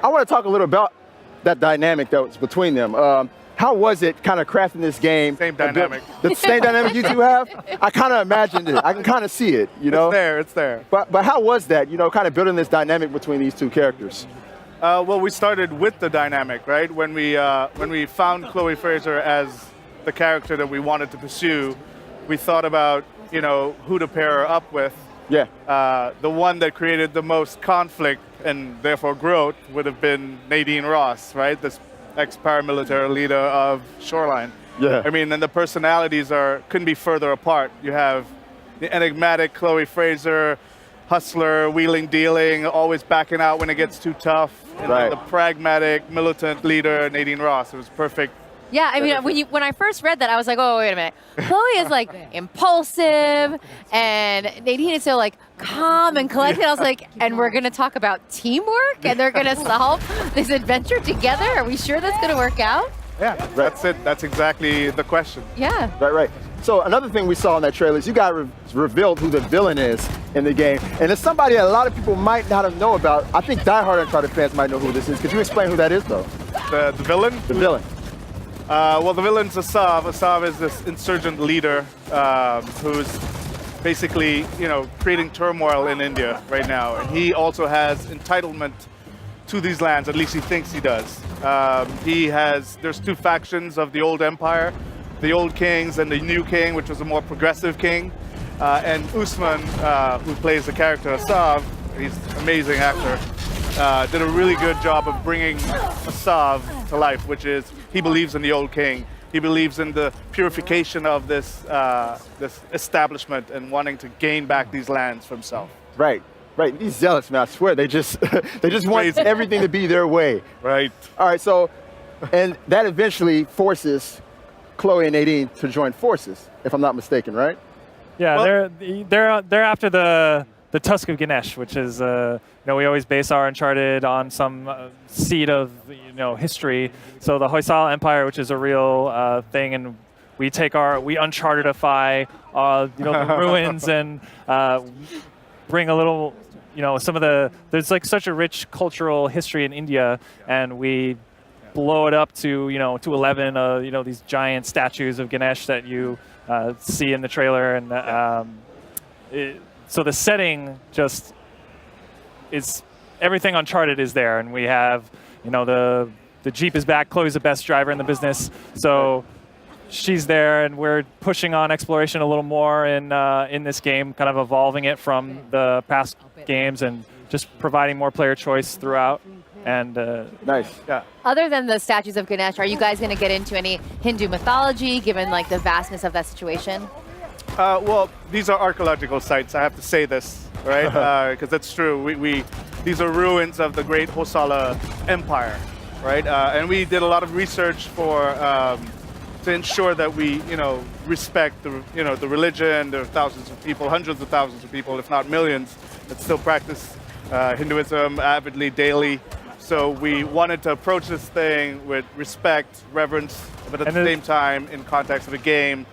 I want to talk a little about that dynamic that was between them. How was it kind of crafting this game? Same dynamic. The same dynamic you two have? I kind of imagined it. I can kind of see it, you know? It's there. But how was that, you know, kind of building this dynamic between these two characters? Well, we started with the dynamic, right? When we found Chloe Fraser as the character that we wanted to pursue, we thought about, you know, who to pair her up with. Yeah. The one that created the most conflict and therefore growth would have been Nadine Ross, right? This ex-paramilitary leader of Shoreline. Yeah. I mean, and the personalities couldn't be further apart. You have the enigmatic Chloe Fraser, hustler, wheeling, dealing, always backing out when it gets too tough. And right. then the pragmatic, militant leader, Nadine Ross. It was perfect. Yeah, I mean, when I first read that, I was like, oh, wait a minute. Chloe is like impulsive, and Nadine is so like calm and collected. I was like, and we're going to talk about teamwork, and they're going to solve this adventure together? Are we sure that's going to work out? Yeah, that's it. That's exactly the question. Yeah. Right. So another thing we saw in that trailer is you guys revealed who the villain is in the game. And it's somebody that a lot of people might not have known about. I think diehard Uncharted fans might know who this is. Could you explain who that is, though? The villain? The villain. Well, the villain's Assav. Assav is this insurgent leader who's basically, you know, creating turmoil in India right now. And he also has entitlement to these lands, at least he thinks he does. There's two factions of the old empire, the old kings and the new king, which was a more progressive king. And Usman, who plays the character Assav, he's an amazing actor, did a really good job of bringing Assav to life, which is he believes in the old king. He believes in the purification of this establishment and wanting to gain back these lands for himself. Right. These zealots, man, I swear, they just want everything to be their way. Right. All right, so, and that eventually forces Chloe and Nadine to join forces, if I'm not mistaken, right? Yeah, Well, they're after the Tusk of Ganesh, which is you know, we always base our Uncharted on some seed of, you know, history. So the Hoysala Empire, which is a real thing, and we Unchartedify you know, the ruins and bring a little, you know, there's like such a rich cultural history in India, and we blow it up to, you know, to 11, you know, these giant statues of Ganesh that you see in the trailer, and so the setting just is everything Uncharted is there, and we have, you know, the Jeep is back. Chloe's the best driver in the business, so she's there, and we're pushing on exploration a little more in this game, kind of evolving it from the past games and just providing more player choice throughout. And nice. Yeah. Other than the statues of Ganesh, are you guys going to get into any Hindu mythology, given like the vastness of that situation? Well, these are archaeological sites. I have to say this, right? Because that's true. These are ruins of the great Hoysala Empire, right? And we did a lot of research to ensure that we, you know, respect the religion. There are thousands of people, hundreds of thousands of people, if not millions, that still practice Hinduism avidly daily. So we wanted to approach this thing with respect, reverence, but at the same time in context of a game.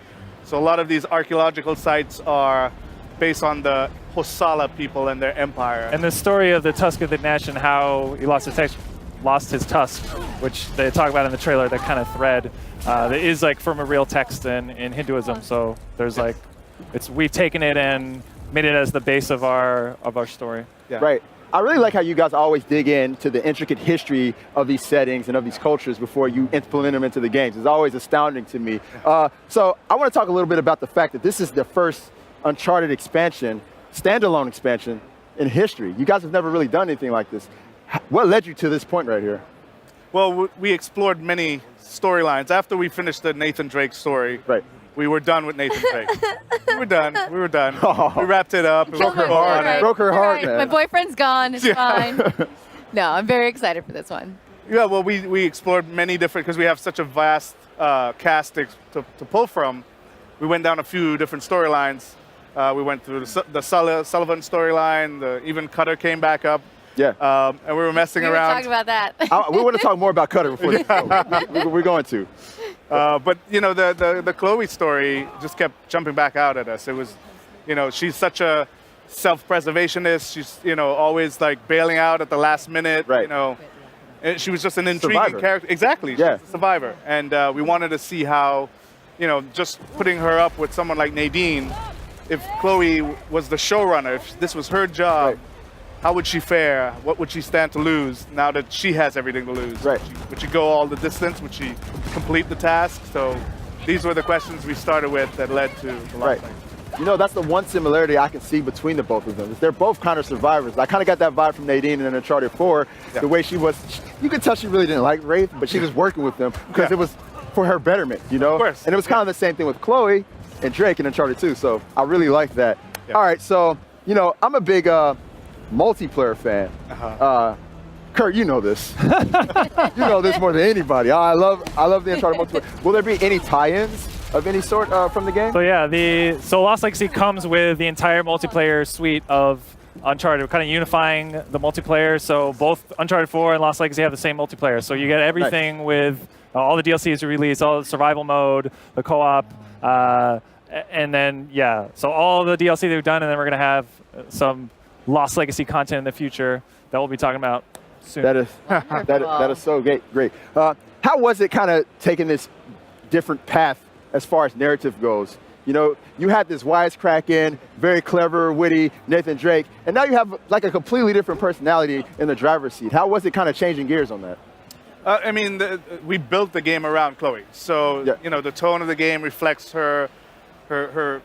So a lot of these archaeological sites are based on the Hoysala people and their empire. And the story of the Tusk of the Ganesh and how he lost his tusk, which they talk about in the trailer, that kind of thread, that is like from a real text in Hinduism. So there's like, we've taken it and made it as the base of our story. Yeah. Right. I really like how you guys always dig into the intricate history of these settings and of these cultures before you implement them into the games. It's always astounding to me. So I want to talk a little bit about the fact that this is the first Uncharted expansion, standalone expansion in history. You guys have never really done anything like this. What led you to this point right here? Well, we explored many storylines. After we finished the Nathan Drake story, right, we were done with Nathan Drake. We were done. Oh. We wrapped it up. Broke her heart. Right. Broke her heart, Right. man. My boyfriend's gone. It's fine. No, I'm very excited for this one. Yeah, well, we explored many different, because we have such a vast cast to pull from. We went down a few different storylines. We went through the Sullivan storyline. Even Cutter came back up. Yeah. And we were messing We were around. talking about that. We want to talk more about Cutter before this show. We're going to. But, you know, the Chloe story just kept jumping back out at us. It was, you know, she's such a self-preservationist. She's, you know, always like bailing out at the last minute. Right. You know, And she was just an intriguing Survivor. character. Exactly. Yeah. She's a survivor. And we wanted to see how, just putting her up with someone like Nadine, if Chloe was the showrunner, if this was her job, Right. how would she fare? What would she stand to lose now that she has everything to lose? Right. Would she go all the distance? Would she complete the task? So these were the questions we started with that led to the Right. Lost Legacy. That's the one similarity I can see between the both of them. Is they're both kind of survivors. I kind of got that vibe from Nadine in Uncharted 4. Yeah. The way she was, you could tell she really didn't like Wraith, but she was working with them because Yeah. it was for her betterment, Of course. And it was kind of the same thing with Chloe and Drake in Uncharted 2. So I really like that. Yeah. All right, so I'm a big multiplayer fan. Kurt, you know this. You know this more than anybody. I love the Uncharted multiplayer. Will there be any tie-ins of any sort from the game? So yeah, so Lost Legacy comes with the entire multiplayer suite of Uncharted. We're kind of unifying the multiplayer. So both Uncharted 4 and Lost Legacy have the same multiplayer. So you get everything with all the DLCs released, all the survival mode, the co-op, and then so all the DLC they've done, and then we're gonna have some Lost Legacy content in the future that we'll be talking about soon. That is so great. How was it kind of taking this different path as far as narrative goes? You had this wisecracking, very clever, witty Nathan Drake, and now you have like a completely different personality in the driver's seat. How was it kind of changing gears on that? We built the game around Chloe. So, Yeah. the tone of the game reflects her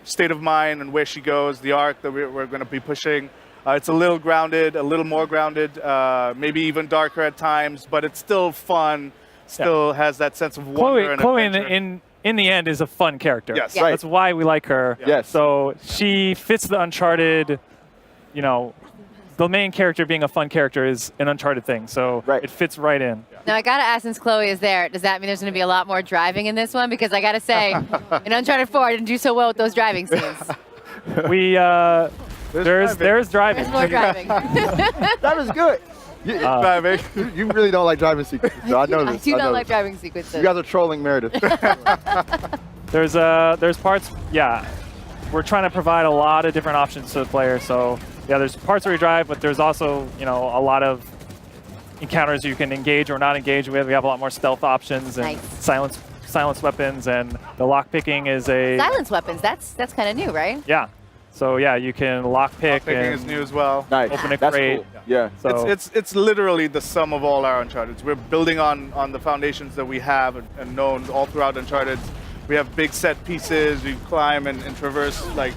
state of mind and where she goes, the arc that we're going to be pushing. It's a little grounded, a little more grounded, maybe even darker at times, but it's still fun, still has that sense of wonder and Chloe adventure. in the end is a fun character. Yes. Yeah. Right. That's why we like her. Yes. So she fits the Uncharted, the main character being a fun character is an Uncharted thing. So Right. it fits right in. Now I gotta ask, since Chloe is there, does that mean there's gonna be a lot more driving in this one? Because I gotta say, in Uncharted 4, I didn't do so well with those driving scenes. There's driving. There's more driving. That was good. You really don't like driving sequences. So I know I this. do know not like this. driving sequences. You guys are trolling Meredith. There's parts. Yeah, we're trying to provide a lot of different options to the player. So there's parts where you drive, but there's also a lot of encounters you can engage or not engage with. We have a lot more stealth options and Nice. silence weapons, and the lock picking is a Silence weapons, that's kind of new, right? yeah. So you can lock pick Picking and is new as well. Nice. Open a That's crate. cool. Yeah. So It's literally the sum of all our Uncharted. We're building on the foundations that we have and known all throughout Uncharted. We have big set pieces. We climb and traverse like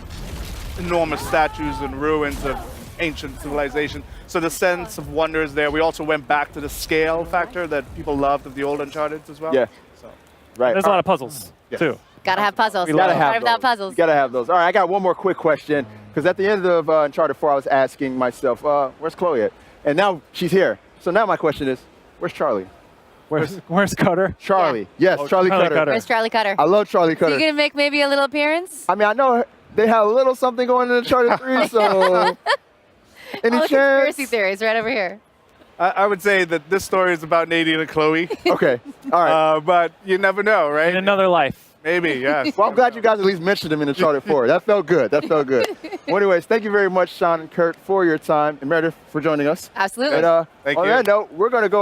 enormous statues and ruins of ancient civilization. So the sense of wonder is there. We also went back to the scale factor that people loved of the old Uncharted as well. Yeah. So. Right. there's a lot of puzzles Yes. too. Gotta have puzzles. We You gotta love have Uncharted without those. puzzles. You gotta have those. All right, I got one more quick question. Because at the end of Uncharted 4, I was asking myself, where's Chloe at? And now she's here. So now my question is, where's Charlie? Where's Cutter? Charlie. Yes, Oh, Charlie Charlie Cutter. Cutter. Where's Charlie Cutter? I love Charlie So Cutter. you gonna make maybe a little appearance? I mean, I know they had a little something going in Uncharted 3, so any All the chance? conspiracy theories right over here. I would say that this story is about Nadine and Chloe, Okay, all right. but you never know, right? In another life. Maybe, yes. Well, I'm glad you guys at least mentioned him in Uncharted 4. That felt good. Well, anyways, thank you very much, Sean and Kurt, for your time, and Meredith for joining us. Absolutely. And Thank on you. that note, we're going to go